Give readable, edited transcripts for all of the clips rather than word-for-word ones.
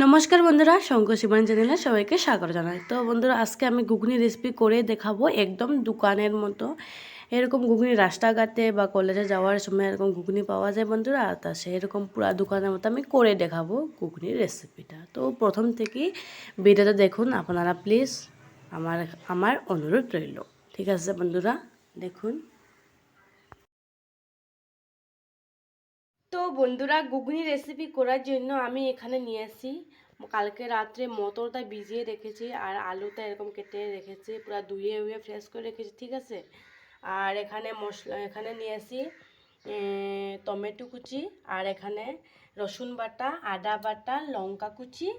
নমস্কার বন্ধুরা, শঙ্কর শিবানী চ্যানেলে সবাইকে স্বাগত জানাই। তো বন্ধুরা, আজকে আমি ঘুগনি রেসিপি করে দেখাবো একদম দোকানের মতো। এরকম ঘুগনি রাস্তাঘাটে বা কলেজে যাওয়ার সময় এরকম ঘুগনি পাওয়া যায় বন্ধুরা, তা সেরকম পুরো দোকানের মতো আমি করে দেখাবো ঘুগনির রেসিপিটা। তো প্রথম থেকেই ভিডিওটা দেখুন আপনারা প্লিজ, আমার আমার অনুরোধ রইল। ঠিক আছে বন্ধুরা, দেখুন। তো বন্ধুরা, ঘুগনি রেসিপি করার জন্য আমি এখানে নিয়ে আসি, কালকে রাত্রে মটরটা ভিজিয়ে রেখেছি আর আলুটা এরকম কেটে রেখেছি, পুরো ধুয়ে ফ্রেশ করে রেখেছি, ঠিক আছে। আর এখানে মশলা এখানে নিয়ে আসি টমেটো কুচি, আর এখানে রসুন বাটা, আদা বাটা, লঙ্কা কুচি,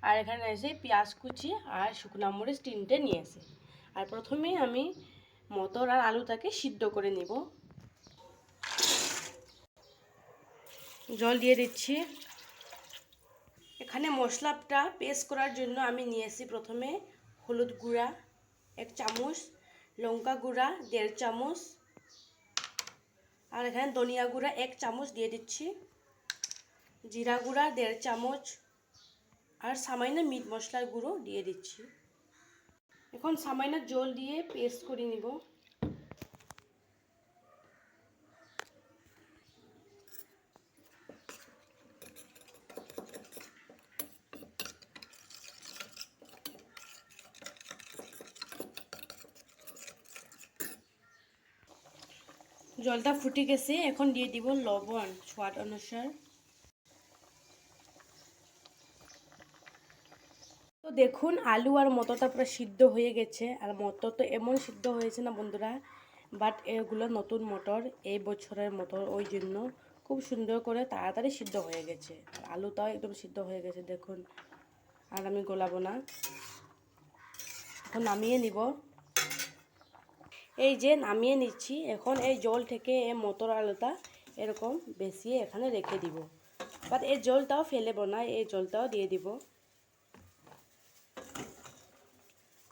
আর এখানে এসে পেঁয়াজ কুচি আর শুকনো মরিচ 3টে নিয়ে আসি। আর প্রথমে আমি মটর আর আলুটাকে সিদ্ধ করে নেব। জল দিয়ে দিচ্ছি। এখানে মশলাটা পেস্ট করার জন্য আমি নিয়েছি প্রথমে হলুদ গুঁড়া 1 চামচ, লঙ্কা গুঁড়া 1.5 চামচ, আর এখানে ধনিয়া গুঁড়া 1 চামচ দিয়ে দিচ্ছি, জিরা গুঁড়া 1.5 চামচ, আর সামান্য মিট মশলার গুঁড়ো দিয়ে দিচ্ছি। এখন সামান্য জল দিয়ে পেস্ট করে নিব। জলটা ফুটে গেছে, এখন দিয়ে দিব লবণ স্বাদ অনুসার। তো দেখুন, আলু আর মটরটা পুরো সিদ্ধ হয়ে গেছে, আর মটর তো এমন সিদ্ধ হয়েছে না বন্ধুরা, বাট এগুলো নতুন মটর, এই বছরের মটর, ওই জন্য খুব সুন্দর করে তাড়াতাড়ি সিদ্ধ হয়ে গেছে। আর আলুটাও একদম সিদ্ধ হয়ে গেছে দেখুন। আর আমি গলাবো না, এখন নামিয়ে নিব। এই যে নামিয়ে নিচ্ছি। এখন এই জল থেকে এই মটর আলুটা এরকম বেশি এখানে রেখে দিব, বাট এই জলটাও ফেলবো না, এই জলটাও দিয়ে দিব।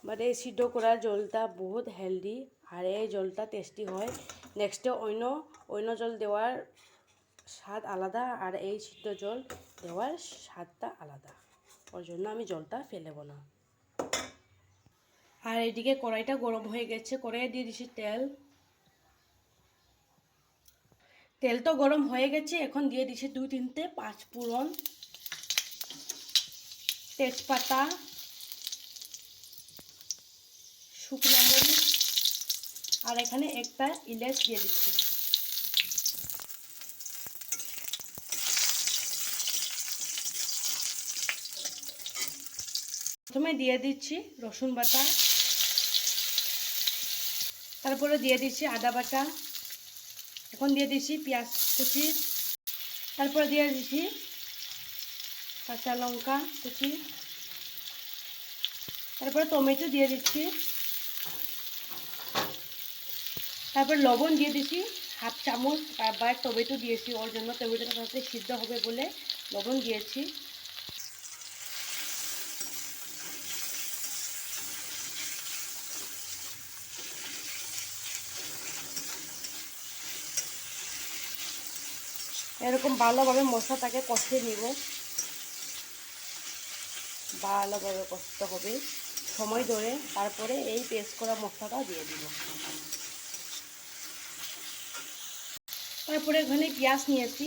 বাট এই সিদ্ধ করার জলটা বহুত হেলদি, আর এই জলটা টেস্টি হয়। নেক্সটে অন্য জল দেওয়ার স্বাদ আলাদা, আর এই সিদ্ধ জল দেওয়ার স্বাদটা আলাদা, ওর জন্য আমি জলটা ফেলব না। আর এদিকে কড়াইটা গরম হয়ে গেছে, কড়াইয়ে দিয়ে দিচ্ছি তেল। তেল তো গরম হয়ে গেছে, এখন দিয়ে দিচ্ছি 2-3টে পাঁচফোড়ন, তেজপাতা, শুকনো মরিচ, আর এখানে একটা ইলাচ দিয়ে দিচ্ছি। প্রথমে দিয়ে দিচ্ছি রসুন বাটা, তারপরে দিয়ে দিচ্ছি আদা বাটা, এখন দিয়ে দিচ্ছি পেঁয়াজ কুচি, তারপরে দিয়ে দিচ্ছি কাঁচা লঙ্কা কুচি, তারপরে টমেটো দিয়ে দিচ্ছি, তারপর লবণ দিয়ে দিচ্ছি 1/2 চামচ, তারপর টমেটো দিয়েছি, ওর জন্য টমেটোটা তাড়াতাড়ি সিদ্ধ হবে বলে লবণ দিয়েছি। এরকম ভালোভাবে মশলাটাকে কষিয়ে নিব, ভালোভাবে কষতে হবে সময় ধরে, তারপরে এই পেস্ট করা মশলাটা দিয়ে দিব। তারপরে এখানে পেঁয়াজ নিয়েছি,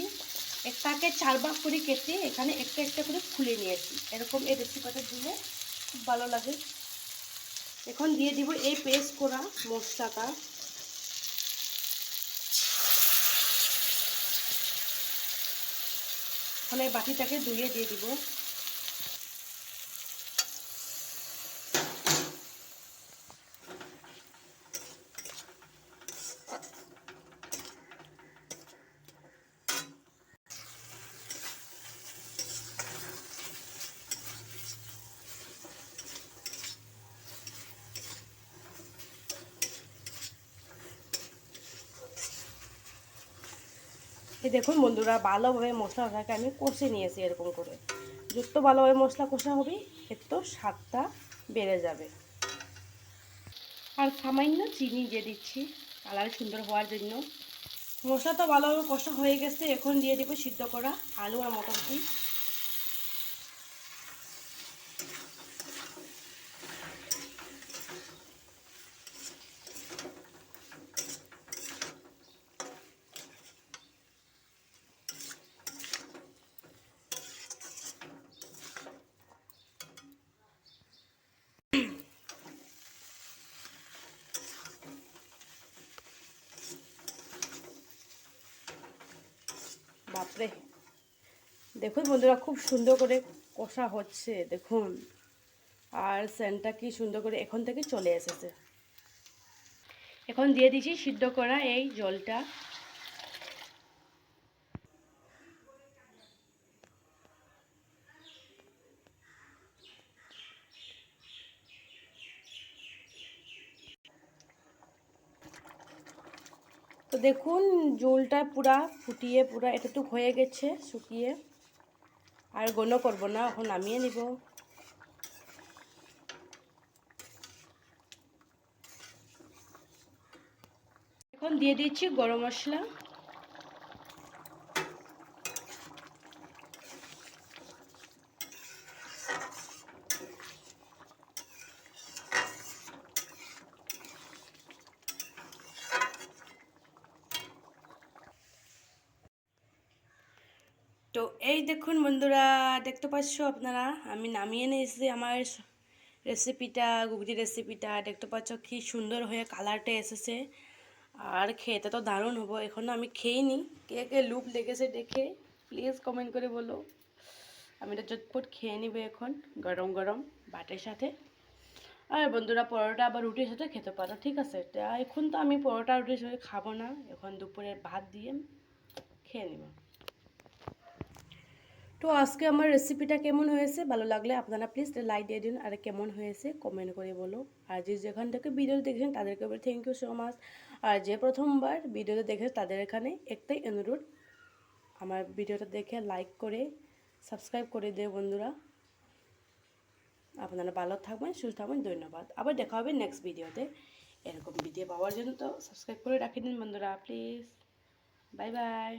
একটাকে 4 ভাগ করে কেটে এখানে একটা একটা করে খুলে নিয়েছি, এরকম এই রেসিপিটা দিলে খুব ভালো লাগে। এখন দিয়ে দিব এই পেস্ট করা মশলাটা, এখন এই বাটিটাকে ধুয়ে দিয়ে দিব। এই দেখুন বন্ধুরা, ভালোভাবে মশলাটাকে আমি কষে নিয়েছি এরকম করে। যত ভালোভাবে মশলা কষা হবে এত স্বাদটা বেড়ে যাবে। আর সামান্য চিনি দিয়ে দিচ্ছি কালার সুন্দর হওয়ার জন্য। মশলা তো ভালোভাবে কষা হয়ে গেছে, এখন দিয়ে দেবো সিদ্ধ করা আলু আর মটরশুঁটি। বাপরে, দেখুন বন্ধুরা খুব সুন্দর করে কষা হচ্ছে দেখুন, আর সেন্টটা কি সুন্দর করে এখন থেকে চলে এসেছে। এখন দিয়ে দিচ্ছি সিদ্ধ করা এই জলটা। তো দেখুন ঝোলটা পুরা ফুটিয়ে পুরা এতটুকু হয়ে গেছে শুকিয়ে, আর ঘন করব না, এখন নামিয়ে নিব। এখন দিয়ে দিচ্ছি গরম মশলা। তো এই দেখুন বন্ধুরা, দেখতে পাচ্ছ আপনারা, আমি নামিয়ে নিয়েছি আমার রেসিপিটা, ঘুগনি রেসিপিটা। দেখতে পাচ্ছ কি সুন্দর হয়ে কালারটা এসেছে, আর খেতে তো দারুণ হবো। এখনও আমি খেয়ে কে কে লুপ লেগেছে দেখে প্লিজ কমেন্ট করে বলো। আমি এটা চটপট খেয়ে নিব এখন গরম গরম ভাতের সাথে। আর বন্ধুরা পরোটা আবার রুটির সাথে খেতে পারো, ঠিক আছে। এখন তো আমি পরোটা রুটির সাথে খাবো না, এখন দুপুরের ভাত দিয়ে খেয়ে নিব। তো আজকে আমার রেসিপিটা কেমন হয়েছে, ভালো লাগলে আপনারা প্লিজ লাইক দিয়ে দিন, আর কেমন হয়েছে কমেন্ট করে বলো। আর যেখান থেকে ভিডিও দেখেছেন তাদেরকে বলে থ্যাংক ইউ সো মাচ। আর যে প্রথমবার ভিডিওটা দেখেছে তাদের এখানে একটাই অনুরোধ, আমার ভিডিওটা দেখে লাইক করে সাবস্ক্রাইব করে দেয় বন্ধুরা। আপনারা ভালো থাকবেন, সুস্থ থাকবেন, ধন্যবাদ। আবার দেখা হবে নেক্সট ভিডিওতে। এরকম ভিডিও পাওয়ার জন্য তো সাবস্ক্রাইব করে রাখে দিন বন্ধুরা প্লিজ। Bye bye.